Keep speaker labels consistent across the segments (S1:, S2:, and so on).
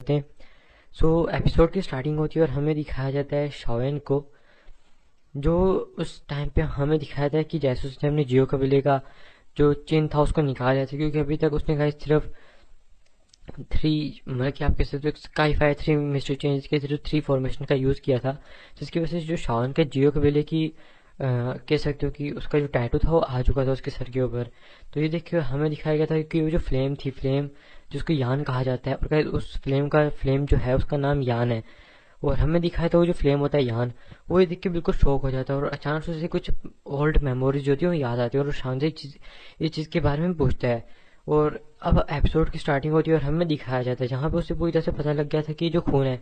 S1: करते हैं। एपिसोड की स्टार्टिंग होती है और हमें दिखाया जाता है शाओएन को, जो उस टाइम पे हमें दिखाया था कि जैसे उसने अपने जियो कबीले का जो चिन्ह था उसको निकाल दिया था, क्योंकि अभी तक उसने कहा सिर्फ थ्री, मतलब कि आप कह सकते हो sky fire three mystery change के सिर्फ थ्री फॉर्मेशन का यूज़ किया था, जिसकी वजह से जो शाओन के जियो कबीले की कह सकते हो कि उसका जो टैटू था वो आ चुका था उसके सर के ऊपर। तो ये देखिए हमें दिखाया गया था कि वो जो फ्लेम थी, फ्लेम जिसको यान कहा जाता है, और उस फ्लेम जो है उसका नाम यान है। और हमें दिखाया था वो जो फ्लेम होता है यान, वो ये देख के बिल्कुल शौक हो जाता है और अचानक से उसे कुछ ओल्ड मेमोरीज जो होती है वो याद आती है, और शान से इस चीज़ के बारे में पूछता है। और अब एपिसोड की स्टार्टिंग होती है और हमें दिखाया जाता है जहाँ पे उसे पूरी तरह से पता लग गया था कि जो खून है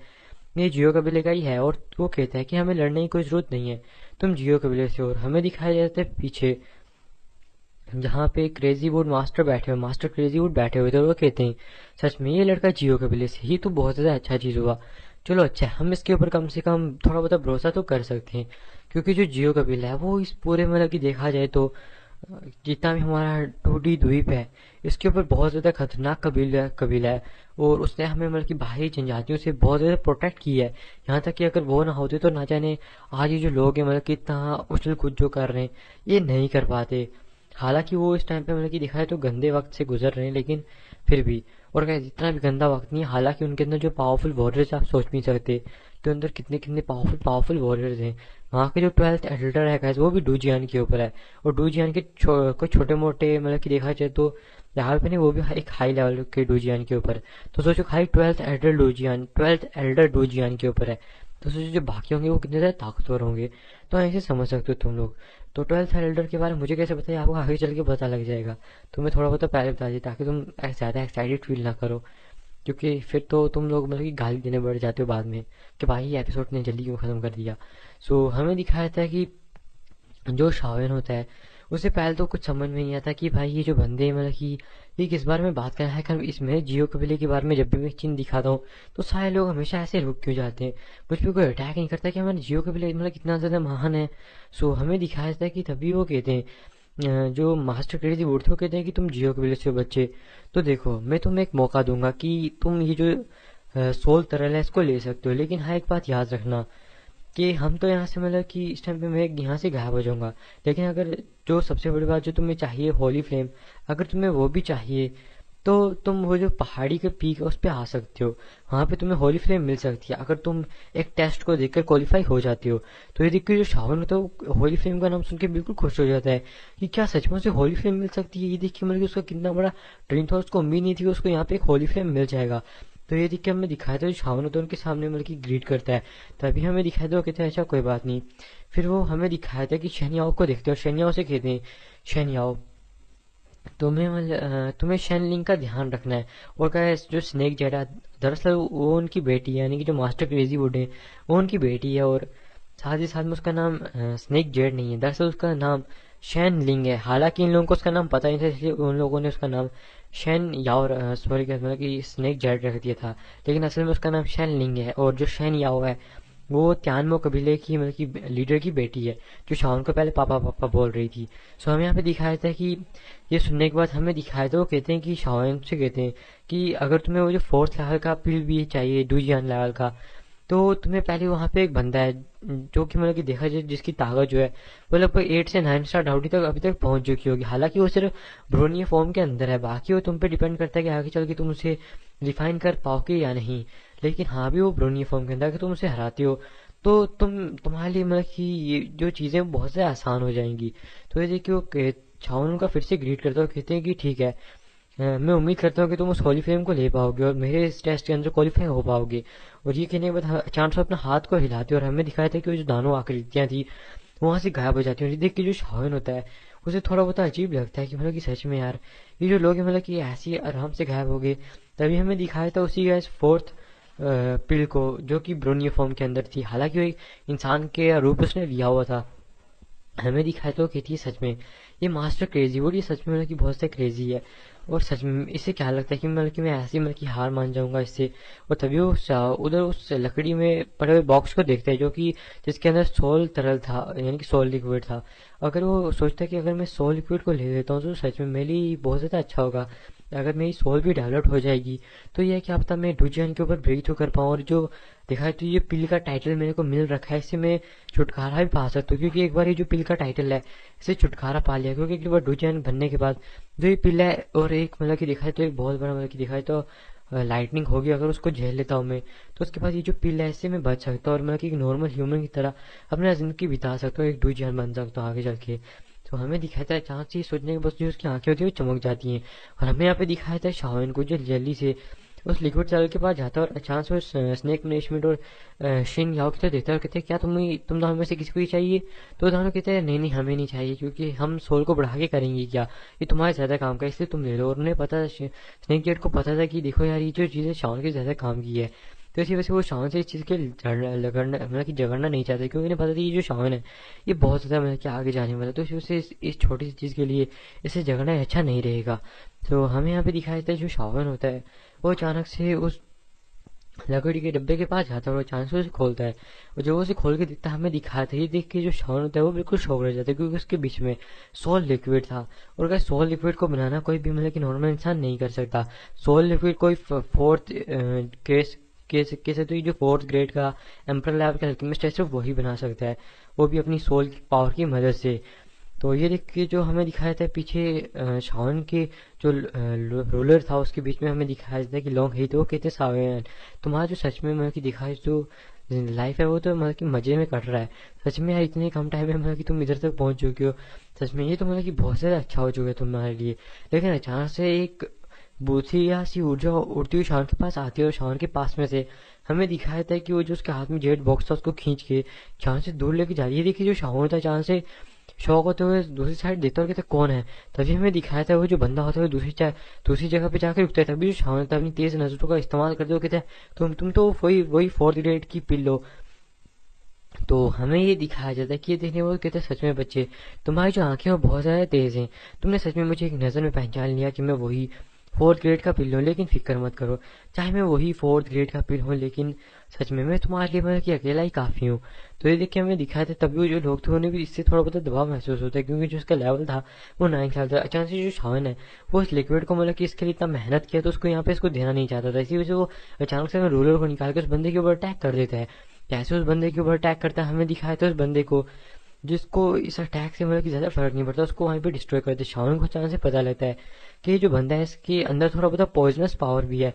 S1: ये जियो कबीले का ही है, और वो कहता है कि हमें लड़ने की कोई जरूरत नहीं है, तुम जियो कबीले से हो। और हमें दिखाया जाता है पीछे जहाँ पे क्रेजी वुड मास्टर बैठे हुए, मास्टर क्रेजी वुड बैठे हुए थे, और वो कहते हैं सच में ये लड़का जियो कबीले से ही, तो बहुत ज़्यादा अच्छा चीज़ हुआ। चलो अच्छा, हम इसके ऊपर कम से कम थोड़ा बहुत भरोसा तो कर सकते हैं, क्योंकि जो जियो कबीला है वो इस पूरे मतलब कि देखा जाए तो जितना भी हमारा टूटी द्वीप है इसके ऊपर बहुत ज़्यादा खतरनाक कबीला है। और उसने हमें मतलब कि बाहरी जनजातियों से बहुत ज़्यादा प्रोटेक्ट किया है, यहाँ तक कि अगर वो ना होते तो ना जाने आज ये जो लोग हैं मतलब कि इतना उछल कूद जो कर रहे हैं ये नहीं कर पाते। हालांकि वो इस टाइम पे मतलब कि दिखाए तो गंदे वक्त से गुजर रहे हैं, लेकिन फिर भी, और क्या इतना भी गंदा वक्त नहीं है। हालांकि उनके अंदर जो पावरफुल वॉरियर्स आप सोच नहीं सकते कि अंदर कितने कितने पावरफुल पावरफुल वॉरियर्स हैं। वहाँ के जो 12th एल्डर है गाइस वो भी डूजियान के ऊपर है, और डूजियान के कोई छोटे मोटे मतलब कि देखा जाए तो लेवल पे नहीं, वो भी एक हाई लेवल के डूजियान के ऊपर है। तो सोचो खाली 12th एल्डर डूजियान के ऊपर है, तो सोचो जो बाकी होंगे वो कितने ज़्यादा ताकतवर होंगे। तो ऐसे समझ सकते हो तुम लोग। तो 12th एल्डर के बारे में मुझे कैसे पता है, आपको आगे चल के पता लग जाएगा। तुम्हें थोड़ा बहुत तो पहले बता दिया ताकि तुम ज़्यादा एक्साइटेड फील ना करो, क्योंकि फिर तो तुम लोग मतलब कि गाली देने बढ़ जाते हो बाद में कि भाई ये एपिसोड ने जल्दी क्यों ख़त्म कर दिया। हमें दिखाया था कि जो शाओन होता है उसे पहले तो कुछ समझ में नहीं आता कि भाई ये जो बंदे मतलब कि ये किस बारे में बात कर रहा है। कर इसमें जियो कबीले के बारे में जब भी मैं चिन्ह दिखाता हूँ तो सारे लोग हमेशा ऐसे रुक क्यों जाते हैं, मुझ पर कोई अटैक नहीं करता कि हमारे जियो कबीले मतलब कितना ज़्यादा महान है। हमें दिखाया जाता है कि तभी वो कहते हैं जो मास्टर क्रेजी वुड थे वो कहते हैं कि तुम जियो कबीले से हो बच्चे, तो देखो मैं तुम्हें एक मौका दूंगा कि तुम ये जो सोल तरल है इसको ले सकते हो, लेकिन हाँ एक बात याद रखना कि हम तो यहाँ से मतलब कि इस टाइम पे मैं यहाँ से गायब हो जाऊंगा, लेकिन अगर जो सबसे बड़ी बात जो तुम्हें चाहिए होली फ्लेम, अगर तुम्हें वो भी चाहिए तो तुम वो जो पहाड़ी के पीक है उस पे आ सकते हो, वहाँ पे तुम्हें होली फ्लेम मिल सकती है अगर तुम एक टेस्ट को देखकर क्वालिफाई हो जाती हो। तो ये देखिए जो शावन होता है वो होली फ्लेम का नाम सुन के बिल्कुल खुश हो जाता है कि क्या सच में उसे होली फ्लेम मिल सकती है। ये देखिए मतलब कि उसका कितना बड़ा ड्रीम था, उसको उम्मीद नहीं थी कि उसको यहाँ पे एक होली फ्लेम मिल जाएगा। तो ये देख के हमें दिखाया था जो शावन होता है उनके सामने मतलब कि ग्रीट करता है, तभी हमें दिखाया था वो कहते हैं अच्छा कोई बात नहीं। फिर वो हमें दिखाया था कि शनियाओ को देखते हैं और शनियाओ से कहते हैं शनियाओ तुम्हें मतलब तुम्हें शैनलिंग का ध्यान रखना है। और क्या है जो स्नेक जेड है दरअसल वो उनकी बेटी है, यानी कि जो मास्टर क्रेजी वुड है वो उनकी बेटी है, और साथ ही साथ में उसका नाम स्नेक जेड नहीं है, दरअसल उसका नाम शैन लिंग है। हालांकि इन लोगों को उसका नाम पता नहीं था इसलिए उन लोगों ने उसका नाम शैन याओ सॉरी मतलब कि स्नेक जेड रख दिया था, लेकिन असल में उसका नाम शैन लिंग है। और जो शैन याओ है वो त्यानमो कबीले की मतलब कि लीडर की बेटी है, जो शाओन को पहले पापा पापा बोल रही थी। हमें यहाँ पे दिखाया था कि ये सुनने के बाद हमें दिखाया था वो कहते हैं कि शाओन से कहते हैं कि अगर तुम्हें वो जो 4th लेवल का पील भी चाहिए डूजियान लेवल का, तो तुम्हें पहले वहाँ पे एक बंदा है जो कि मतलब कि देखा जाए जिसकी ताकत जो है वो लगभग 8 से 9 स्टार डाउटी तक अभी तक पहुंच चुकी होगी। हालांकि वो सिर्फ ब्रोनिया फॉर्म के अंदर है, बाकी वो तुम पे डिपेंड करता है कि आगे चल के तुम उसे रिफाइन कर पाओगे या नहीं। लेकिन हाँ भी वो ब्रोनिया फॉर्म के अंदर अगर तुम उसे हराते हो तो तुम्हारे लिए मतलब कि ये जो चीज़ें बहुत ज़्यादा आसान हो जाएंगी। तो ये देखिए वो छावन उनका फिर से ग्रीट करता है, कहते हैं कि ठीक है मैं उम्मीद करता हूँ कि तुम उस होली फ्लेम को ले पाओगे और मेरे इस टेस्ट के अंदर क्वालिफाई हो पाओगे। और ये कहने के बाद अचानक से अपना हाथ को हिलाते और हमें दिखाया था कि वो जो दानों आकृतियाँ थी वहाँ से गायब हो जाती हैं। और ये देख के जो शावन होता है उसे थोड़ा बहुत अजीब लगता है कि मतलब कि सच में यार ये जो लोग हैं मतलब कि ऐसे ही आराम से गायब हो गए। तभी हमें दिखाया था उसी गैस 4th पिल को जो कि ब्रोनियो फॉर्म के अंदर थी, हालांकि वो एक इंसान के रूप उसने लिया हुआ था। हमें दिखाया तो कि थी सच में ये मास्टर क्रेजी वो ये सच में मतलब कि बहुत से क्रेजी है। और सच में इससे क्या लगता है कि मतलब कि मैं ऐसी मतलब कि हार मान जाऊंगा इससे। और तभी वो उधर उस लकड़ी में पड़े हुए बॉक्स को देखता है जो कि जिसके अंदर सोल तरल था यानी कि सोल लिक्विड था। अगर वो सोचता है कि अगर मैं सोल लिक्विड को ले लेता हूँ तो सच में मेरे लिए बहुत ज़्यादा अच्छा होगा, अगर मेरी सोल भी डेवलप हो जाएगी तो ये क्या पता मैं डुजियन के ऊपर ब्रेक तो कर पाऊँ, और जो देखा है तो ये पिल का टाइटल मेरे को मिल रखा है, इससे मैं छुटकारा भी पा सकता हूँ, क्योंकि एक बार ये जो पिल का टाइटल है इससे छुटकारा पा लिया, क्योंकि एक बार डुजियन बनने के बाद जो ये पिल है, और एक मतलब कि देखा है तो एक बहुत बड़ा मतलब कि देखा है तो लाइटनिंग होगी, अगर उसको झेल लेता हूँ मैं तो उसके बाद ये जो पिल है इससे मैं बच सकता हूँ, और मतलब कि एक नॉर्मल ह्यूमन की तरह अपना जिंदगी बिता सकता हूँ, एक डुजियन बन सकता हूँ आगे चल के। तो हमें दिखाता है अचानक से ये सोचने के बस जो उसकी आंखें होती है वो चमक जाती हैं, और हमें यहाँ पे दिखाया था शाओन को जो जल्दी से उस लिक्विड चावल के पास जाता है, और अचानक से उस स्नेक मैनेजमेंट और शिन याओ की तरफ देखता है और कहते हैं क्या तुम दोनों में से किसी को ही चाहिए। तो दोनों कहते हैं नहीं नहीं हमें नहीं चाहिए, क्योंकि हम सोल को बढ़ा के करेंगे क्या, ये तुम्हारे ज़्यादा काम का है, इसलिए तुम ले लो। और उन्हें पता स्नेक जेट को पता था कि देखो यार ये जो चीज़ है शाओन के ज़्यादा काम की है, तो इसी वजह से वो शाओन से इस चीज़ के लगड़ना मतलब कि झगड़ना नहीं चाहते, क्योंकि उन्हें पता था ये जो शाओन है ये बहुत ज़्यादा मतलब कि आगे जाने वाला है, तो इसी वजह से इस छोटी सी चीज़ के लिए इसे झगड़ना अच्छा नहीं रहेगा। तो हमें यहाँ पे दिखाया जाता है जो शाओन होता है वो अचानक से उस लकड़ी के डब्बे के पास जाता है और अचानक से उसे खोलता है, और जब वो उसे खोल के देखता है हमें दिखाया था, ये देख के जो शाओन होता है वो बिल्कुल शॉक रह जाता है, क्योंकि उसके बीच में सोल लिक्विड था। और अगर सोल लिक्विड को बनाना कोई भी मतलब कि नॉर्मल इंसान नहीं कर सकता, सोल लिक्विड कोई फोर्थ केस केस है, तो ये जो फोर्थ ग्रेड का एम्पर लेवल का अल्केमिस्ट है सिर्फ वही बना सकता है, वो भी अपनी सोल की पावर की मदद से। तो ये देख के जो हमें दिखाया था पीछे शाओन के जो रोलर था उसके बीच में हमें दिखाया था कि लॉन्ग है, तो वो कहते सावन तुम्हारा जो सच में मतलब कि दिखाया जो लाइफ है वो तो मतलब कि मजे में कट रहा है, सच में यार इतने कम टाइम में मतलब कि तुम इधर तक पहुंच चुके हो, सच में ये तो मतलब कि बहुत ज़्यादा अच्छा हो चुका है तुम्हारे लिए। लेकिन अचानक से एक बूथिया सी ऊर्जा उड़ती हुई शान के पास आती है, और शान के पास में से हमें दिखाया था कि वो जो उसके हाथ में जेट बॉक्स था उसको खींच के शान से दूर लेके जा रही है। देखिए जो शान था चांद से शौक होते हुए दूसरी साइड देखता और कहता कौन है, तभी हमें दिखाया था वो जो बंदा होता है वो दूसरी जगह पे जाकर रुकता है, तभी जो शान था अपनी तेज नजरों का इस्तेमाल करते हुए कहता है तुम तो वही वही फोर्थ ग्रेड की पिल लो। तो हमें ये दिखाया जाता है कि ये देखने वो कहते हैं सच में बच्चे तुम्हारी जो आंखें वो बहुत ज़्यादा तेज़ हैं, तुमने सच में मुझे एक नज़र में पहचान लिया कि मैं वही फोर्थ ग्रेड का पिल हूँ, लेकिन फिक्र मत करो चाहे मैं वही फोर्थ ग्रेड का पिल हूँ, लेकिन सच में मैं तुम्हारे लिए मतलब कि अकेला ही काफ़ी हूँ। तो ये देख के हमें दिखाया था तभी वो जो लोग थे उन्हें भी इससे थोड़ा बहुत दबाव महसूस होता है, क्योंकि जो उसका लेवल था वो 9 साल था। अचानक से जो शावन है वो इस लिक्विड को मतलब कि इसके लिए इतना मेहनत किया तो उसको यहाँ पे इसको देना नहीं चाहता था, इसी वजह से वो अचानक से रूलर को निकाल के उस बंदे के ऊपर अटैक कर देता है। जैसे उस बंदे के ऊपर अटैक करता है हमें दिखाया था उस बंदे को जिसको इस अटैक से मतलब कि ज़्यादा फर्क नहीं पड़ता, उसको वहीं पे डिस्ट्रॉय कर देते। शाओन को अचानक से पता लगता है कि ये जो बंदा है इसके अंदर थोड़ा बहुत पॉइजनस पावर भी है,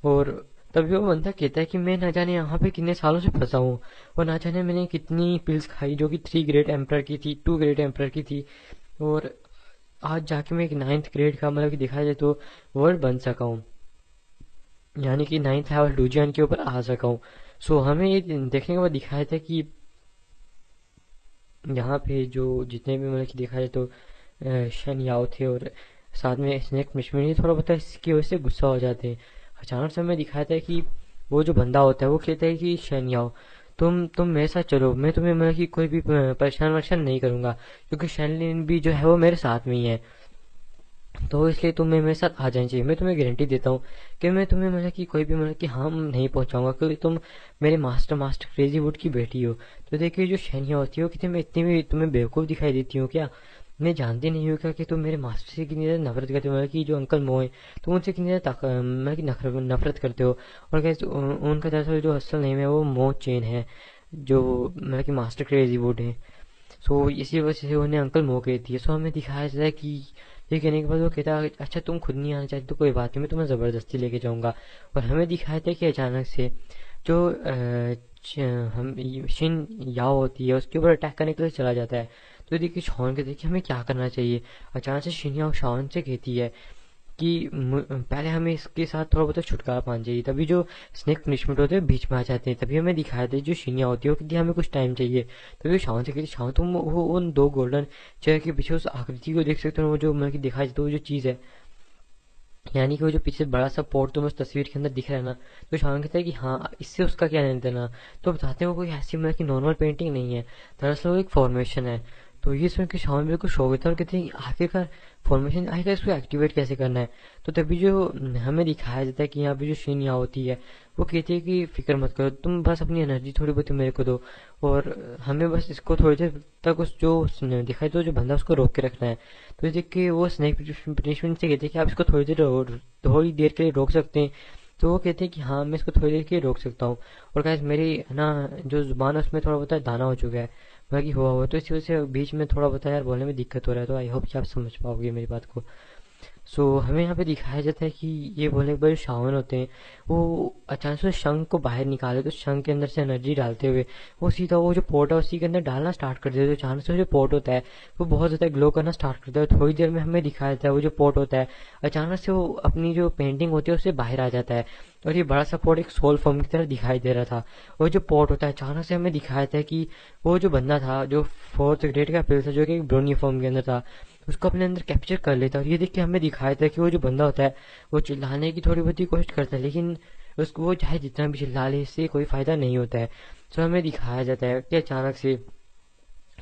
S1: और तभी वो बंदा कहता है कि मैं ना जाने यहाँ पे कितने सालों से फंसा हूँ, और ना जाने मैंने कितनी पिल्स खाई जो कि 3 ग्रेड एम्पर की थी, 2 ग्रेड एम्पर की थी, और आज जाके मैं एक 9th ग्रेड का मतलब कि देखा जाए तो वर्ड बन सका हूँ, यानी कि 9th लेवल डूजियन के ऊपर आ सका हूँ। सो हमें ये देखने के बाद दिखाया था कि यहाँ पे जो जितने भी मतलब कि देखा जाए तो शन याओ थे और साथ में स्नेक मिशमिन, ये थोड़ा बहुत इसकी वजह से गुस्सा हो जाते हैं। अचानक से हमें दिखाया था कि वो जो बंदा होता है वो कहता है कि शन याओ तुम मेरे साथ चलो, मैं तुम्हें मतलब कि कोई भी परेशान वरेशान नहीं करूंगा, क्योंकि शैनलिन भी जो है वो मेरे साथ में ही है, तो इसलिए तुम्हें मेरे साथ आ जाना चाहिए। मैं तुम्हें गारंटी देता हूँ कि मैं तुम्हें मतलब कि कोई भी मतलब कि हार्म नहीं पहुंचाऊंगा, क्योंकि तुम मेरे मास्टर मास्टर क्रेजी वुड की बेटी हो। तो देखिए जो शैनिया होती है कि मैं इतनी भी तुम्हें बेवकूफ़ दिखाई देती हूँ क्या, मैं जानती नहीं हूँ क्या कि तुम मेरे मास्टर से कितनी ज़्यादा नफरत करते हो, मतलब कि जो अंकल मो है तुम उनसे कितनी ज़्यादा मतलब कि नफरत करते हो। और कैसे उनका दरअसल जो असल नेम है वो मो चेन है, जो मतलब कि मास्टर क्रेजी वुड है। सो इसी वजह से उन्हें अंकल मो कहती है। सो हमें दिखाया जाता है कि ये कहने के बाद वो कहता है अच्छा तुम खुद नहीं आना चाहते तो कोई बात नहीं, मैं तुम्हें ज़बरदस्ती लेके जाऊंगा। और हमें दिखाया था कि अचानक से जो हम शिन याओ होती है उसके ऊपर अटैक करने के लिए चला जाता है। तो देखिए शॉन के देखिए हमें क्या करना चाहिए। अचानक से शिन याओ शॉन से कहती है कि पहले हमें इसके साथ थोड़ा बहुत छुटकारा पाना चाहिए, तभी जो स्नेक पनिशमेंट होते हैं बीच में आ जाते हैं। तभी हमें दिखाया था जो शिनिया होती है वो कहती है हमें कुछ टाइम चाहिए। तभी वो शाम से कहती शाम तुम वो उन 2 गोल्डन चेयर के पीछे उस आकृति को देख सकते हो, वो जो मतलब कि दिखाई देता है वो जो चीज़ है, यानी कि वो जो पीछे बड़ा सा पोर्ट तुम्हें उस तस्वीर के अंदर दिख रहा है ना, तो शाम कहता है कि हाँ इससे उसका क्या लेना देना। तो बताते हैं वो कोई ऐसी मतलब कि नॉर्मल पेंटिंग नहीं है, दरअसल वो एक फॉर्मेशन है। तो ये सुन के शाओन बिल्कुल शौक होता है और कहते हैं आखिरकार फॉर्मेशन आखिरकार इसको एक्टिवेट कैसे करना है। तो तभी जो हमें दिखाया जाता है कि यहाँ पे जो शिन याओ होती है वो कहती है कि फिक्र मत करो, तुम बस अपनी एनर्जी थोड़ी बहुत मेरे को दो, और हमें बस इसको थोड़ी देर तक उस जो दिखाई दो जो बंदा उसको रोक के रखना है। तो ये देख के वो स्नेक पनिशमेंट से कहते हैं कि आप इसको थोड़ी देर के लिए रोक सकते हैं। तो वो कहते हैं कि हाँ मैं इसको थोड़ी देर के लिए रोक सकता हूँ, और गाइस मेरी है ना जो जुबान है उसमें थोड़ा बहुत दाना हो चुका है, बाकी हुआ हुआ, तो इसी वजह से बीच में थोड़ा बहुत यार बोलने में दिक्कत हो रहा है। तो आई होप कि आप समझ पाओगे मेरी बात को। सो हमें यहाँ पे दिखाया जाता है कि ये बोलने के बाद जो शावन होते हैं वो अचानक से शंख को बाहर निकाले, तो शंख के अंदर से एनर्जी डालते हुए वो सीधा वो जो पोर्ट है उसी के अंदर डालना स्टार्ट कर देते हैं। तो अचानक से जो पोर्ट होता है वो बहुत ज़्यादा ग्लो करना स्टार्ट करता है। थोड़ी देर में हमें दिखाया जाता है वो जो पोर्ट होता है अचानक से वो अपनी जो पेंटिंग होती है उससे बाहर आ जाता है, और ये बड़ा सा पोर्ट एक सोल फॉर्म की तरह दिखाई दे रहा था। वो जो पोर्ट होता है अचानक से हमें दिखाया था कि वो जो बंदा था जो फोर्थ ग्रेड का प्लेयर था जो कि एक ब्रोनी फॉर्म के अंदर था उसको अपने अंदर कैप्चर कर लेता है। और ये देख के हमें दिखाया था कि वो जो बंदा होता है वो चिल्लाने की थोड़ी बहुत ही कोशिश करता है, लेकिन उसको वो चाहे जितना भी चिल्ला ले इससे कोई फायदा नहीं होता है। तो हमें दिखाया जाता है कि अचानक से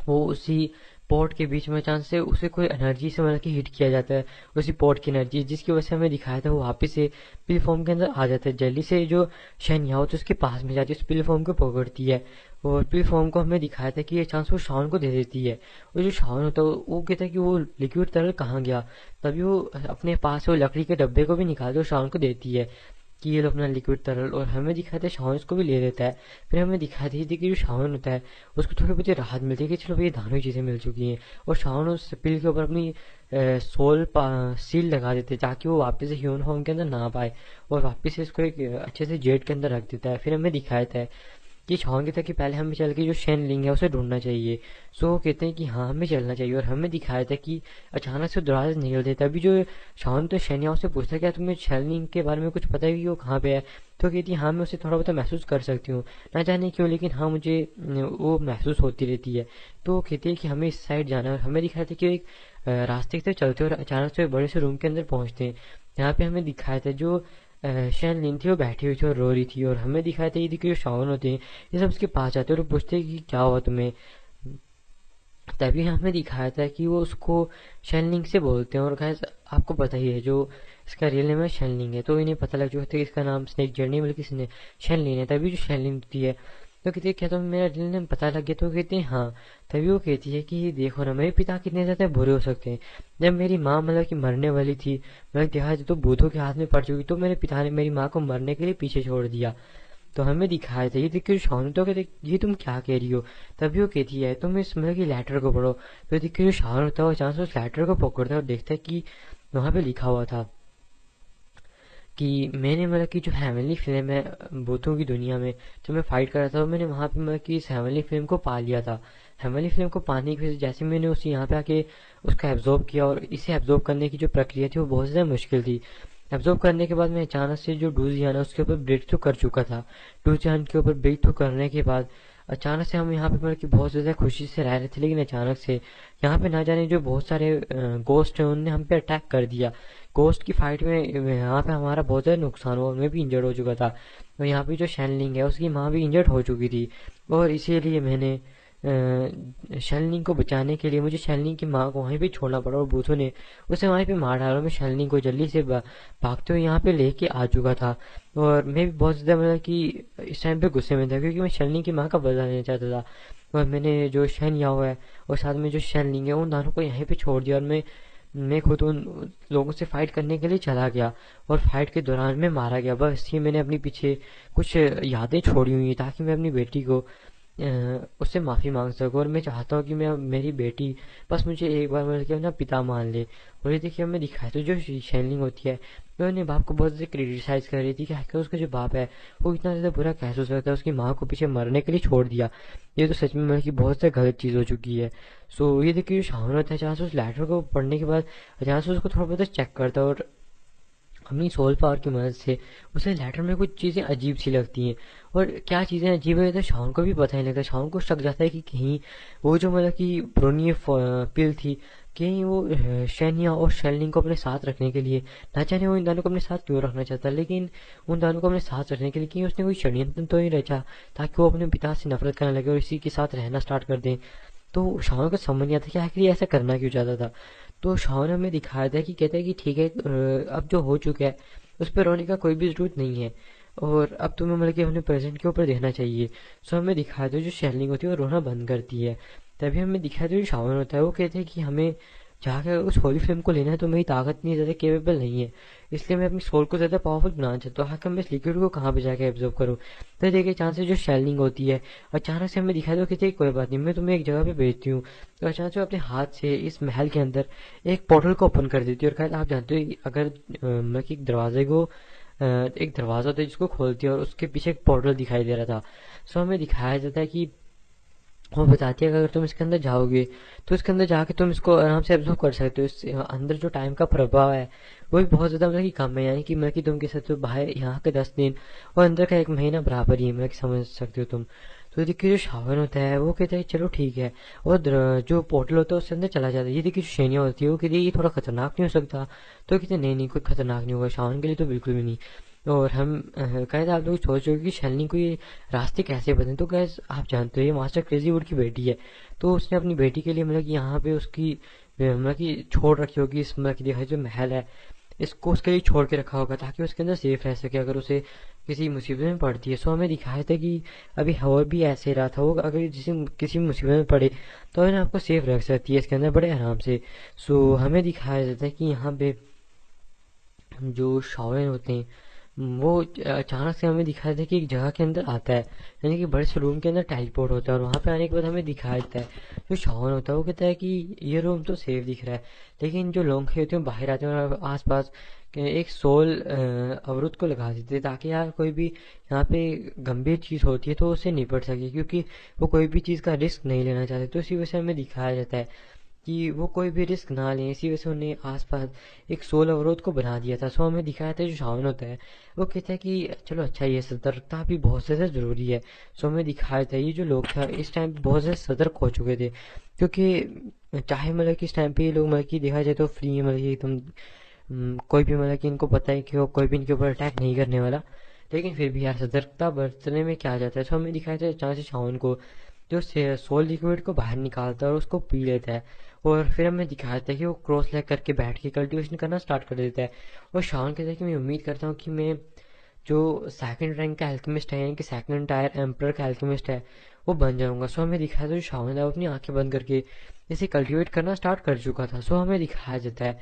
S1: वो उसी पोर्ट के बीच में अचानक से उसे कोई एनर्जी से मतलब कि हिट किया जाता है, उसी पोर्ट की एनर्जी जिसकी वजह से हमें दिखाया था वो वापस से पिल फॉर्म के अंदर आ जाता है। जल्दी से जो शनिया होती है उसके पास में जाती है, उस पिल फॉर्म को पकड़ती है, और पिल फॉर्म को हमें दिखाया था कि ये चांस वो शान को दे देती है। और जो शान होता है वो कहता है कि वो लिक्विड तरल कहाँ गया, तभी वो अपने पास वो लकड़ी के डब्बे को भी निकाल के वो शान को देती है कि ये लो अपना लिक्विड तरल, और हमें दिखाया था शावन उसको भी ले लेता है। फिर हमें दिखा दी थी कि जो शावन होता है उसको थोड़ी बहुत राहत मिलती है कि चलो भाई दोनों ही चीज़ें मिल चुकी हैं, और शावन उस पिल के ऊपर अपनी सील लगा देते हैं ताकि वो वापस से ह्यूमन फॉर्म के अंदर ना पाए, और वापस से इसको एक अच्छे से जेट के अंदर रख देता है। फिर हमें दिखाया था कि शाओन कहता है कि पहले हमें चल के जो शेन लिंग है उसे ढूंढना चाहिए। सो वो कहते हैं कि हाँ हमें चलना चाहिए, और हमें दिखाया था कि अचानक से दरवाजे निकल देता है। अभी जो शाओन तो शेनिया से पूछता है क्या तुम्हें शेन लिंग के बारे में कुछ पता है कि वो कहाँ पे है। तो कहती है हाँ मैं उसे थोड़ा बहुत महसूस कर सकती हूँ, ना जाने क्यों लेकिन हाँ मुझे वो महसूस होती रहती है। तो वो कहती है कि हमें इस साइड जाना है, और हमें दिखाया था कि वो एक रास्ते से चलते और अचानक से बड़े से रूम के अंदर पहुंचते हैं। यहाँ पे हमें दिखाया था जो शैन लिन थी वो बैठी हुई थी और रो रही थी, और हमें दिखाया था ये देखिए जो शावन होते हैं ये सब उसके पास आते हैं और पूछते हैं कि क्या हुआ तुम्हें। तभी हमें दिखाया था कि वो उसको शेनलिंग से बोलते हैं, और गाइस आपको पता ही है जो इसका रियल नेम है शेनलिंग है, तो इन्हें पता लग चुका था कि इसका नाम स्नेक जेड नहीं बल्कि शेनलिन है। तभी जो शेनलिन होती है तो कहती है क्या तुम्हें मेरा रियल नेम पता लग गया, तो कहते हैं हाँ। तभी वो कहती है कि देखो ना मेरे पिता कितने ज़्यादा बुरे हो सकते हैं, जब मेरी माँ मतलब कि मरने वाली थी मतलब देखा तो बूढ़ों के हाथ में पड़ चुकी, तो मेरे पिता ने मेरी माँ को मरने के लिए पीछे छोड़ दिया। तो हमें दिखाया था ये देखिए शान तो कहते ये तुम क्या कह रही हो। तभी वो कहती है तुम इस मतलब की लेटर को पढ़ो। तो देखिए जो शान होता है वो अचानक से उस लेटर को पकड़ता है और देखता है कि वहाँ पे लिखा हुआ था कि मैंने मतलब कि जो हेवनली फिल्म है भूतों की दुनिया में जो मैं फाइट कर रहा था मैंने वहाँ पे मतलब कि इस हेवनली फिल्म को पा लिया था। हेवनली फिल्म को पाने की वजह से जैसे मैंने उसे यहाँ पे आके उसका एब्जॉर्ब किया, और इसे एब्जॉर्ब करने की जो प्रक्रिया थी वो बहुत ज़्यादा मुश्किल थी। एब्जॉर्ब करने के बाद मैं अचानक से जो डूजियान है उसके ऊपर ब्रेक थ्रू कर चुका था। डूजियान के ऊपर ब्रेक थ्रू करने के बाद अचानक से हम यहाँ पे मतलब कि बहुत ज़्यादा खुशी से रह रहे थे, लेकिन अचानक से यहाँ पे ना जाने जो बहुत सारे गोस्ट हैं उनने हम पे अटैक कर दिया। गोस्ट की फाइट में यहाँ पे हमारा बहुत ज़्यादा नुकसान हुआ, मैं भी इंजर्ड हो चुका था, और यहाँ पे जो शैनलिंग है उसकी माँ भी इंजर्ड हो चुकी थी। और इसीलिए मैंने शैलनी को बचाने के लिए मुझे शैलनी की माँ को वहीं पे छोड़ना पड़ा, और बूथों ने उसे वहीं पे मार डाला। मैं शैलनी को जल्दी से भागते हुए यहाँ पे लेके आ चुका था, और मैं भी बहुत ज़्यादा मतलब कि इस टाइम पे गुस्से में था क्योंकि मैं शैलनी की माँ का बदला लेना चाहता था। और मैंने जो शैन याओ है और साथ में जो शैनलिंग है उन दोनों को यहीं पे छोड़ दिया, और मैं खुद उन लोगों से फाइट करने के लिए चला गया, और फाइट के दौरान मैं मारा गया। बस ये मैंने अपने पीछे कुछ यादें छोड़ी हुई हैं ताकि मैं अपनी बेटी को उससे माफ़ी मांग सकूं, और मैं चाहता हूँ कि मैं मेरी बेटी बस मुझे एक बार मतलब कि अपना पिता मान ले। और ये देखिए हमें दिखाया तो जो शेनलिंग होती है वो अपने बाप को बहुत ज़्यादा क्रिटिसाइज कर रही थी कि आखिर उसका जो बाप है वो इतना ज़्यादा बुरा कैसे हो सकता है, उसकी माँ को पीछे मरने के लिए छोड़ दिया। ये तो सच में मतलब कि बहुत ज़्यादा गलत चीज़ हो चुकी है। सो ये देखिए जो शाहन होता है अचानक से उस लेटर को पढ़ने के बाद अचानक से उसको थोड़ा बहुत चेक करता है, और अपनी सोल पावर की मदद से उसे लेटर में कुछ चीज़ें अजीब सी लगती हैं। और क्या चीज़ें अजीब है तो शान को भी पता नहीं लगता। शान को शक जाता है कि कहीं वो जो मतलब कि ब्रोनिय पिल थी कहीं वो शैनिया और शेलनिंग को अपने साथ रखने के लिए, ना जाने वो इन दोनों को अपने साथ क्यों रखना चाहता, लेकिन उन दोनों को अपने साथ रखने के लिए कहीं उसने कोई षड्यंत्र तो नहीं रचा ताकि वो अपने पिता से नफरत करने लगे और इसी के साथ रहना स्टार्ट कर दें। तो शावन को समझ नहीं आता कि आखिर ये ऐसा करना क्यों चाहता था। तो शावन हमें दिखाया था कि कहता है कि ठीक है, अब जो हो चुका है उस पर रोने का कोई भी जरूरत नहीं है, और अब तुम्हें मतलब कि अपने प्रेजेंट के ऊपर देखना चाहिए। सो हमें दिखाया था जो शेलिंग होती है वो रोना बंद करती है। तभी हमें दिखाया था जो शावन होता है वो कहते हैं कि हमें जाकर उस होली फ्लेम को लेना है, तो मेरी ताकत नहीं ज़्यादा केपेबल नहीं है, इसलिए मैं अपनी सोल को ज़्यादा पावरफुल बनाना चाहता हूँ। आखिर मैं इस लिक्विड को कहाँ पे जाके एब्जॉर्ब करूँ। तो देखिए चांसेस जो शेलिंग होती है अचानक से हमें दिखाई दो कि कोई बात नहीं, मैं तुम्हें एक जगह पे भेजती हूँ। तो अचानक से अपने हाथ से इस महल के अंदर एक पोर्टल को ओपन कर देती है, और कहते आप जानते हो अगर मतलब कि एक दरवाजे को एक दरवाजा होता है जिसको खोलती है और उसके पीछे एक पोर्टल दिखाई दे रहा था। सो हमें दिखाया जाता है कि वो बताती है कि अगर तुम इसके अंदर जाओगे तो इसके अंदर जाके तुम इसको आराम से एब्जॉर्व कर सकते हो। इससे अंदर जो टाइम का प्रभाव है वो भी बहुत ज़्यादा मतलब कि कम है, यानी कि मतलब कि तुम कह सकते हो बाहर यहाँ के 10 दिन और अंदर का 1 महीना बराबर ही है, मतलब कि समझ सकते हो तुम। तो देखिए जो शावन होता है वो कहता है चलो ठीक है, और जो पोर्टल होता है उसके अंदर चला जाता है। ये देखिए जो शेनिया होती है वो कहती है ये थोड़ा खतरनाक नहीं हो सकता। तो कहते नहीं नहीं, कोई खतरनाक नहीं होगा शावन के लिए तो बिल्कुल भी नहीं। और हम कहते आप लोग सोच रहे हो कि शैलिनी को ये रास्ते कैसे बने। तो गैस आप जानते हो ये मास्टर क्रेजी वुड की बेटी है, तो उसने अपनी बेटी के लिए मतलब कि यहाँ पे उसकी मतलब कि छोड़ रखी होगी इस मतलब कि देखा जो महल है इसको उसके लिए छोड़ के रखा होगा ताकि उसके अंदर सेफ रह सके अगर उसे किसी मुसीबत में पड़ती है। सो हमें दिखाया था कि अभी हवा भी ऐसे रहा था, वो अगर किसी मुसीबत में पड़े तो ना आपको सेफ रख सकती है इसके अंदर बड़े आराम से। सो हमें दिखाया जाता है कि यहाँ पे जो शाओलिन होते हैं वो अचानक से हमें दिखाया था कि एक जगह के अंदर आता है, यानी कि बड़े से रूम के अंदर टेलीपोर्ट होता है, और वहाँ पे आने के बाद हमें दिखाया देता है जो शाओन होता है वो कहता है कि ये रूम तो सेफ दिख रहा है, लेकिन जो लोग होते हैं बाहर आते हैं और आसपास एक सोल अवरुद्ध को लगा देते हैं ताकि यार कोई भी यहाँ पे गंभीर चीज़ होती है तो उससे निपट सके, क्योंकि वो कोई भी चीज़ का रिस्क नहीं लेना चाहते। तो इसी वजह से हमें दिखाया जाता है कि वो कोई भी रिस्क ना लें, इसी वजह से उन्हें आसपास एक सोल अवरोध को बना दिया था। सो हमें दिखाया था जो शावन होता है वो कहता है कि चलो अच्छा ये सतर्कता भी बहुत ज़्यादा ज़रूरी है। सो हमें दिखाया था ये जो लोग थे इस टाइम पे बहुत ज़्यादा सतर्क हो चुके थे, क्योंकि चाहे मतलब कि इस टाइम पे ये लोग मतलब कि देखा जाए तो फ्री है, मतलब कि एकदम कोई भी मतलब कि इनको पता है कि वो कोई भी इनके ऊपर अटैक नहीं करने वाला, लेकिन फिर भी यार सतर्कता बरतने में क्या जाता है। सो हमें दिखाया था अचानक से शावन को जो सोल लिक्विड को बाहर निकालता है और उसको पी लेता है, और फिर हमें दिखाता है कि वो क्रॉस लेग करके बैठ के कल्टीवेशन करना स्टार्ट कर देता है। और शावन कहता है कि मैं उम्मीद करता हूँ कि मैं जो सेकंड रैंक का एल्केमिस्ट है यानी कि सेकंड टायर एम्पर का एल्केमिस्ट है वो बन जाऊंगा। सो हमें दिखाया था जो शावन है वो अपनी आंखें बंद करके इसे कल्टीवेट करना स्टार्ट कर चुका था। सो हमें दिखाया जाता है